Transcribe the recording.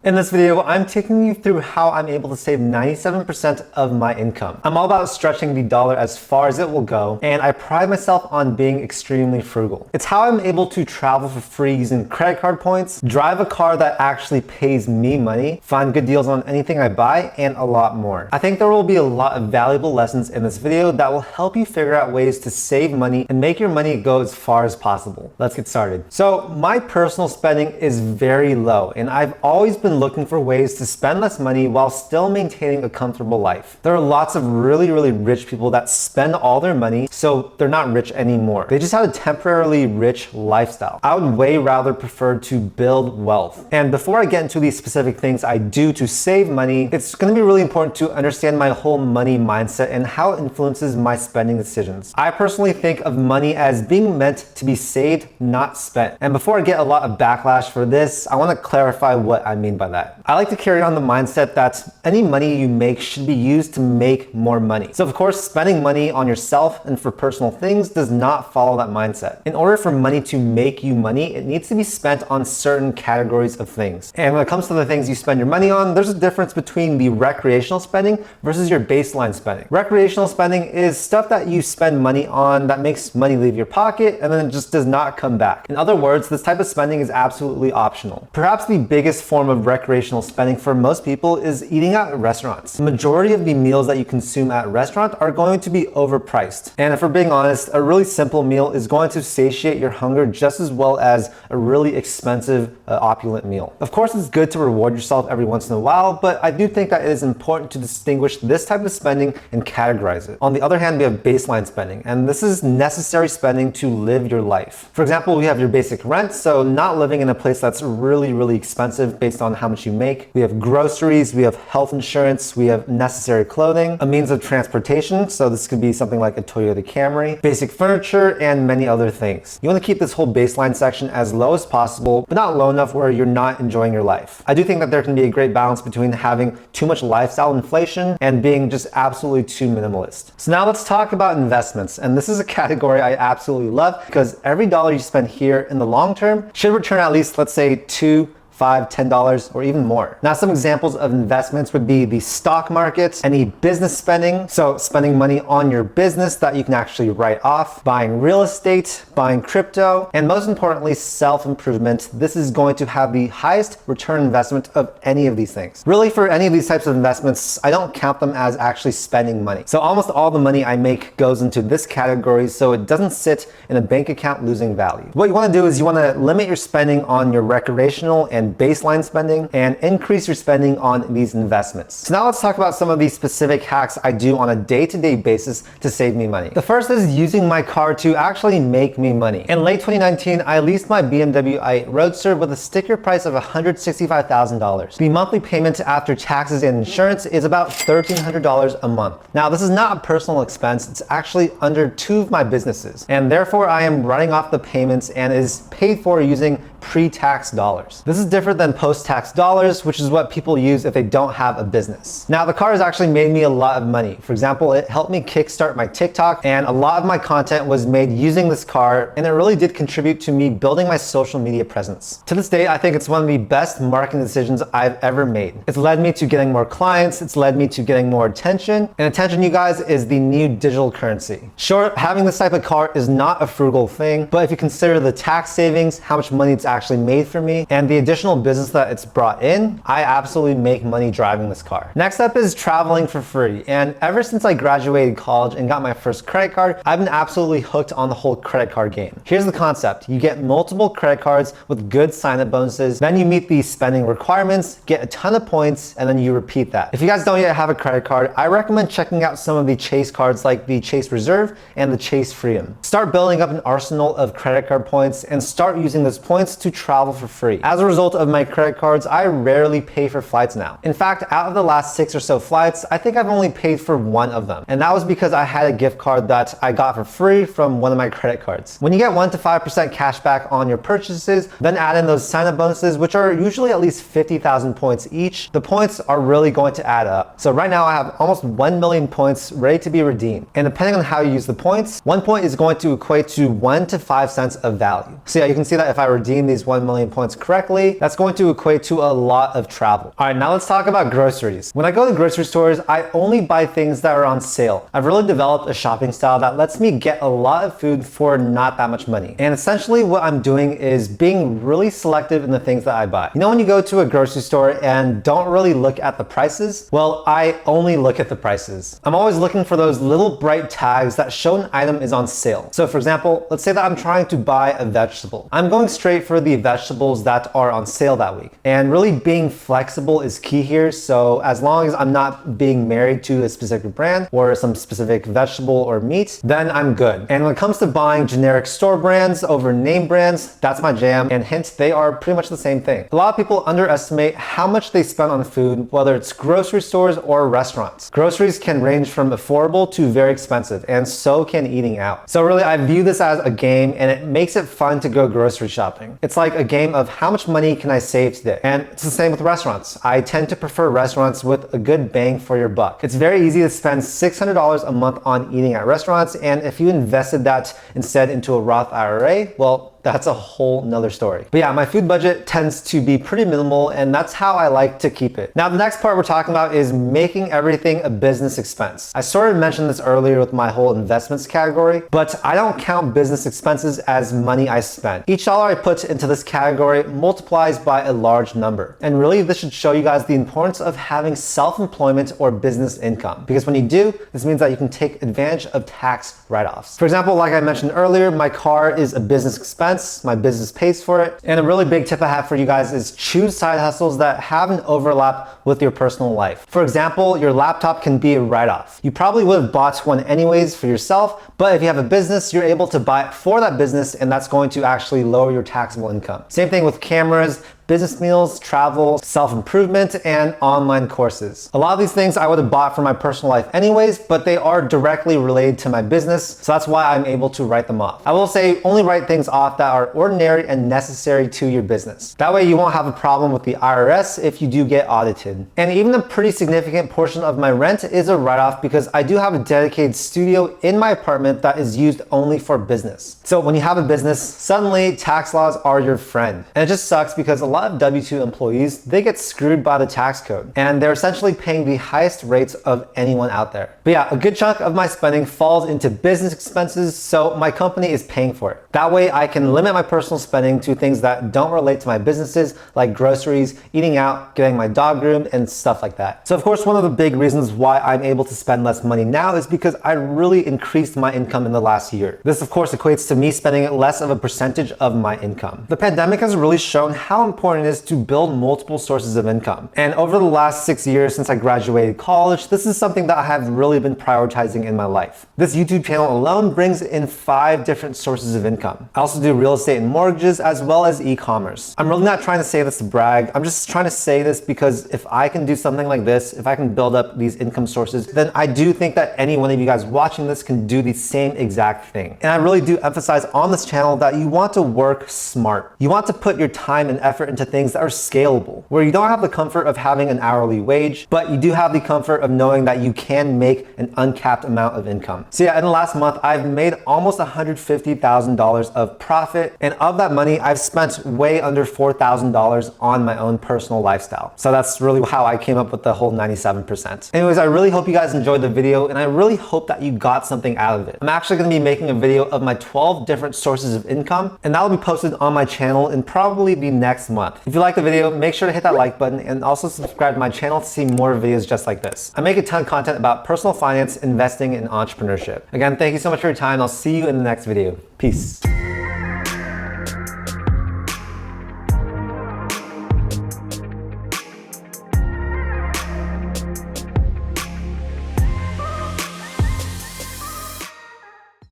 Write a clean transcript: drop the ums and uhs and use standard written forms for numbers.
In this video, I'm taking you through how I'm able to save 97% of my income. I'm all about stretching the dollar as far as it will go, and I pride myself on being extremely frugal. It's how I'm able to travel for free using credit card points, drive a car that actually pays me money, find good deals on anything I buy, and a lot more. I think there will be a lot of valuable lessons in this video that will help you figure out ways to save money and make your money go as far as possible. Let's get started. So my personal spending is very low, and I've always been looking for ways to spend less money while still maintaining a comfortable life. There are lots of really rich people that spend all their money, so they're not rich anymore. They just have a temporarily rich lifestyle. I would way rather prefer to build wealth. And before I get into these specific things I do to save money, it's going to be really important to understand my whole money mindset and how it influences my spending decisions. I personally think of money as being meant to be saved, not spent. And before I get a lot of backlash for this, I want to clarify what I mean by that. I like to carry on the mindset that any money you make should be used to make more money. So of course, spending money on yourself and for personal things does not follow that mindset. In order for money to make you money, it needs to be spent on certain categories of things. And when it comes to the things you spend your money on, there's a difference between the recreational spending versus your baseline spending. Recreational spending is stuff that you spend money on that makes money leave your pocket and then it just does not come back. In other words, this type of spending is absolutely optional. Perhaps the biggest form of recreational spending for most people is eating out at restaurants. The majority of the meals that you consume at a restaurant are going to be overpriced. And if we're being honest, a really simple meal is going to satiate your hunger just as well as a really expensive, opulent meal. Of course, it's good to reward yourself every once in a while, but I do think that it is important to distinguish this type of spending and categorize it. On the other hand, we have baseline spending, and this is necessary spending to live your life. For example, we have your basic rent, so not living in a place that's really expensive based on how much you make. We have groceries, we have health insurance, we have necessary clothing, a means of transportation, so this could be something like a Toyota Camry, basic furniture, and many other things. You want to keep this whole baseline section as low as possible, but not low enough where you're not enjoying your life. I do think that there can be a great balance between having too much lifestyle inflation and being just absolutely too minimalist. So now let's talk about investments, and this is a category I absolutely love because every dollar you spend here in the long term should return at least, let's say, $2, $5, $10, or even more. Now, some examples of investments would be the stock market, any business spending, so spending money on your business that you can actually write off, buying real estate, buying crypto, and most importantly, self-improvement. This is going to have the highest return investment of any of these things. Really, for any of these types of investments, I don't count them as actually spending money. So almost all the money I make goes into this category, so it doesn't sit in a bank account losing value. What you want to do is you want to limit your spending on your recreational and baseline spending and increase your spending on these investments. So now let's talk about some of these specific hacks I do on a day-to-day basis to save me money. The first is using my car to actually make me money. In late 2019, I leased my BMW i8 Roadster with a sticker price of $165,000. The monthly payment after taxes and insurance is about $1,300 a month. Now, this is not a personal expense. It's actually under two of my businesses, and therefore I am running off the payments and is paid for using pre-tax dollars. This is different than post-tax dollars, which is what people use if they don't have a business. Now, the car has actually made me a lot of money. For example, it helped me kickstart my TikTok, and a lot of my content was made using this car, and it really did contribute to me building my social media presence. To this day, I think it's one of the best marketing decisions I've ever made. It's led me to getting more clients, it's led me to getting more attention, and attention, you guys, is the new digital currency. Sure, having this type of car is not a frugal thing, but if you consider the tax savings, how much money it's actually made for me, and the additional business that it's brought in, I absolutely make money driving this car. Next up is traveling for free. And ever since I graduated college and got my first credit card, I've been absolutely hooked on the whole credit card game. Here's the concept. You get multiple credit cards with good sign-up bonuses, then you meet the spending requirements, get a ton of points, and then you repeat that. If you guys don't yet have a credit card, I recommend checking out some of the Chase cards like the Chase Reserve and the Chase Freedom. Start building up an arsenal of credit card points and start using those points to travel for free. As a result of my credit cards, I rarely pay for flights now. In fact, out of the last 6 or so flights, I think I've only paid for one of them. And that was because I had a gift card that I got for free from one of my credit cards. When you get 1 to 5% cash back on your purchases, then add in those sign-up bonuses, which are usually at least 50,000 points each, the points are really going to add up. So right now I have almost 1 million points ready to be redeemed. And depending on how you use the points, 1 point is going to equate to 1 to 5 cents of value. So yeah, you can see that if I redeem these 1 million points correctly, that's going to equate to a lot of travel. All right, now let's talk about groceries. When I go to grocery stores, I only buy things that are on sale. I've really developed a shopping style that lets me get a lot of food for not that much money. And essentially what I'm doing is being really selective in the things that I buy. You know when you go to a grocery store and don't really look at the prices? Well, I only look at the prices. I'm always looking for those little bright tags that show an item is on sale. So for example, let's say that I'm trying to buy a vegetable. I'm going straight for the vegetables that are on sale that week. And really being flexible is key here. So as long as I'm not being married to a specific brand or some specific vegetable or meat, then I'm good. And when it comes to buying generic store brands over name brands, that's my jam. And hint, they are pretty much the same thing. A lot of people underestimate how much they spend on food, whether it's grocery stores or restaurants. Groceries can range from affordable to very expensive, and so can eating out. So really, I view this as a game, and it makes it fun to go grocery shopping. It's like a game of how much money can I save today? And it's the same with restaurants. I tend to prefer restaurants with a good bang for your buck. It's very easy to spend $600 a month on eating at restaurants, and if you invested that instead into a Roth IRA, well, that's a whole nother story. But yeah, my food budget tends to be pretty minimal, and that's how I like to keep it. Now, the next part we're talking about is making everything a business expense. I sort of mentioned this earlier with my whole investments category, but I don't count business expenses as money I spend. Each dollar I put into this category multiplies by a large number. And really, this should show you guys the importance of having self-employment or business income. Because when you do, this means that you can take advantage of tax write-offs. For example, like I mentioned earlier, my car is a business expense. My business pays for it. And a really big tip I have for you guys is choose side hustles that have an overlap with your personal life. For example, your laptop can be a write-off. You probably would have bought one anyways for yourself, but if you have a business, you're able to buy it for that business, and that's going to actually lower your taxable income. Same thing with cameras, business meals, travel, self-improvement, and online courses. A lot of these things I would have bought for my personal life anyways, but they are directly related to my business, so that's why I'm able to write them off. I will say only write things off that are ordinary and necessary to your business. That way you won't have a problem with the IRS if you do get audited. And even a pretty significant portion of my rent is a write-off because I do have a dedicated studio in my apartment that is used only for business. So when you have a business, suddenly tax laws are your friend. And it just sucks because a lot of W-2 employees, they get screwed by the tax code, and they're essentially paying the highest rates of anyone out there. But yeah, a good chunk of my spending falls into business expenses, so my company is paying for it. That way I can limit my personal spending to things that don't relate to my businesses, like groceries, eating out, getting my dog groomed, and stuff like that. So of course, one of the big reasons why I'm able to spend less money now is because I really increased my income in the last year. This of course equates to me spending less of a percentage of my income. The pandemic has really shown how important it is to build multiple sources of income. And over the last 6 years since I graduated college, this is something that I have really been prioritizing in my life. This YouTube channel alone brings in 5 different sources of income. I also do real estate and mortgages as well as e-commerce. I'm really not trying to say this to brag. I'm just trying to say this because if I can do something like this, if I can build up these income sources, then I do think that any one of you guys watching this can do the same exact thing. And I really do emphasize on this channel that you want to work smart. You want to put your time and effort into things that are scalable, where you don't have the comfort of having an hourly wage, but you do have the comfort of knowing that you can make an uncapped amount of income. So yeah, in the last month, I've made almost $150,000 of profit, and of that money, I've spent way under $4,000 on my own personal lifestyle. So that's really how I came up with the whole 97%. Anyways, I really hope you guys enjoyed the video, and I really hope that you got something out of it. I'm actually gonna be making a video of my 12 different sources of income, and that will be posted on my channel in probably the next month. If you like the video, make sure to hit that like button and also subscribe to my channel to see more videos just like this. I make a ton of content about personal finance, investing, and entrepreneurship. Again, thank you so much for your time. I'll see you in the next video. Peace.